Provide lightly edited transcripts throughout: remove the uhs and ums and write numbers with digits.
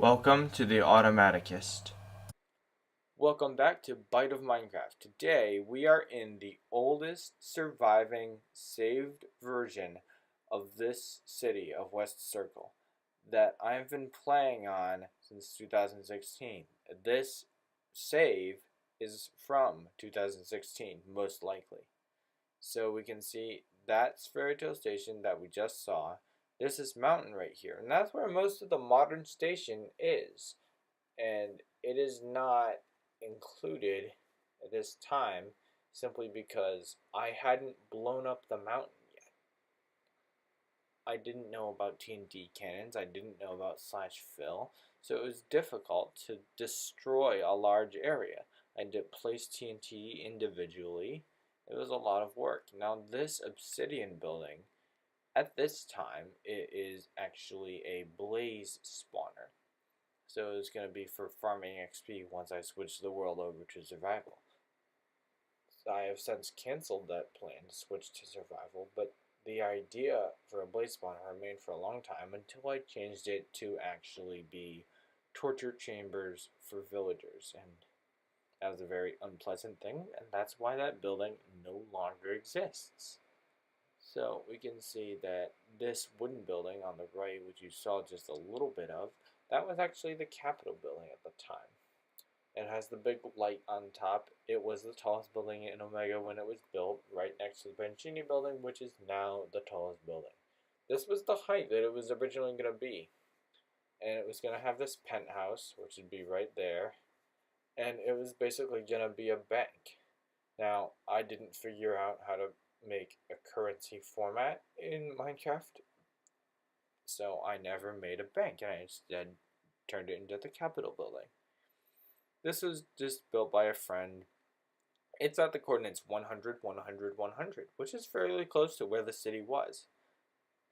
Welcome to the Automaticist. Welcome back to Bite of Minecraft. Today we are in the oldest surviving saved version of this city of West Circle that I've been playing on since 2016. This save is from 2016, most likely. So we can see that's Fairy Tale Station that we just saw. There's this mountain right here, and that's where most of the modern station is. And it is not included at this time simply because I hadn't blown up the mountain yet. I didn't know about TNT cannons, I didn't know about slash fill, so it was difficult to destroy a large area. I had to place TNT individually. It was a lot of work. Now this obsidian building, at this time, it is actually a blaze spawner. So it's going to be for farming XP once I switch the world over to survival. So I have since cancelled that plan to switch to survival, but the idea for a blaze spawner remained for a long time until I changed it to actually be torture chambers for villagers, and that was a very unpleasant thing, and that's why that building no longer exists. So we can see that this wooden building on the right, which you saw just a little bit of, that was actually the Capitol building at the time. It has the big light on top. It was the tallest building in Omega when it was built, right next to the Pancini building, which is now the tallest building. This was the height that it was originally going to be. And it was going to have this penthouse, which would be right there. And it was basically going to be a bank. Now, I didn't figure out how to make a currency format in Minecraft, so I never made a bank, and I instead turned it into the Capitol building. This was just built by a friend. It's at the coordinates 100, 100, 100, which is fairly close to where the city was.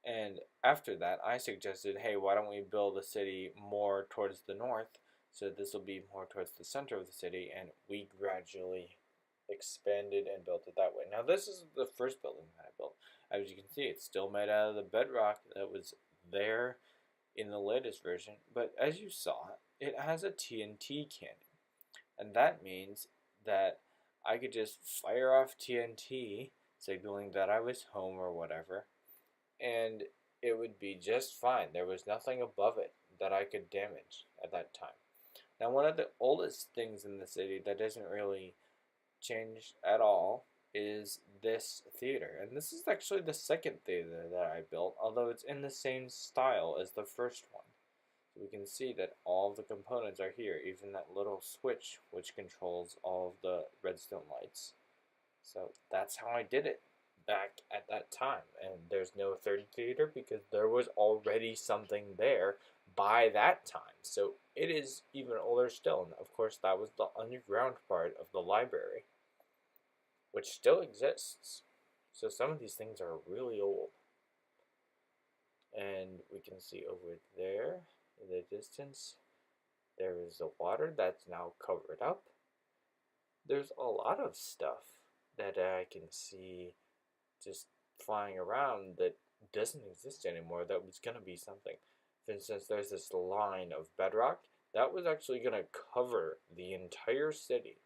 And after that, I suggested, hey, why don't we build a city more towards the north, so this will be more towards the center of the city, and we gradually expanded and built it that way. Now, this is the first building that I built. As you can see, it's still made out of the bedrock that was there in the latest version, but as you saw, it has a TNT cannon, and that means that I could just fire off TNT, signaling that I was home or whatever, and it would be just fine. There was nothing above it that I could damage at that time. Now, one of the oldest things in the city that isn't really changed at all is this theater, and this is actually the second theater that I built, although it's in the same style as the first one. So we can see that all of the components are here, even that little switch which controls all of the redstone lights. So that's how I did it back at that time, and there's no third theater because there was already something there by that time. So it is even older still, and of course that was the underground part of the library, which still exists. So some of these things are really old. And we can see over there in the distance, there is the water that's now covered up. There's a lot of stuff that I can see just flying around that doesn't exist anymore that was going to be something. For instance, there's this line of bedrock that was actually going to cover the entire city.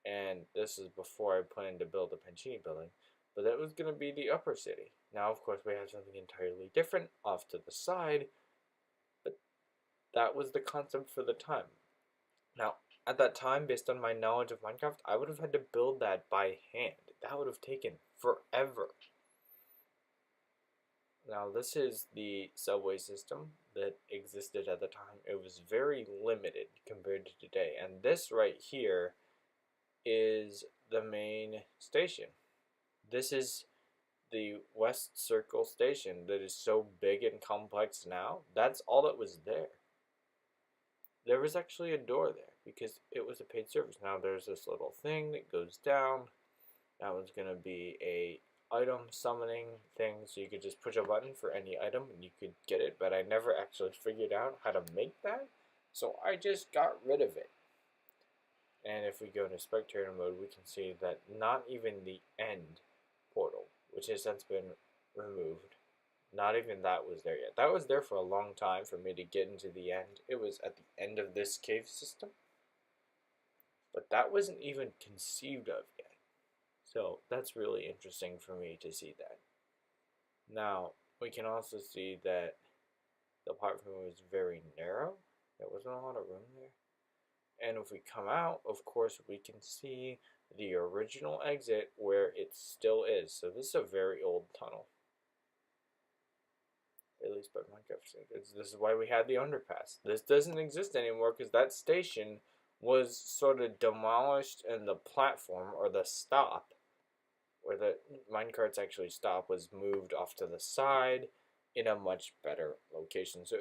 And this is before I planned to build the Pancini building, but that was going to be the upper city. Now, of course, we have something entirely different off to the side, but that was the concept for the time. Now, at that time, based on my knowledge of Minecraft, I would have had to build that by hand. That would have taken forever. Now, this is the subway system that existed at the time. It was very limited compared to today, and this right here is the main station. This is the West Circle station that is so big and complex now. That's all that was there. There was actually a door there because it was a paid service. Now there's this little thing that goes down. That one's going to be a item summoning thing, so you could just push a button for any item and you could get it, but I never actually figured out how to make that, so I just got rid of it. And if we go into spectator mode, we can see that not even the end portal, which has since been removed, Not even that was there yet. That was there for a long time for me to get into the end. It was at the end of this cave system. But that wasn't even conceived of yet. So that's really interesting for me to see that. Now, we can also see that the platform was very narrow. There wasn't a lot of room there. And if we come out, of course, we can see the original exit where it still is. So this is a very old tunnel. At least by Minecraft standards. This is why we had the underpass. This doesn't exist anymore because that station was sort of demolished, and the platform, or the stop, where the minecarts actually stop, was moved off to the side in a much better location. So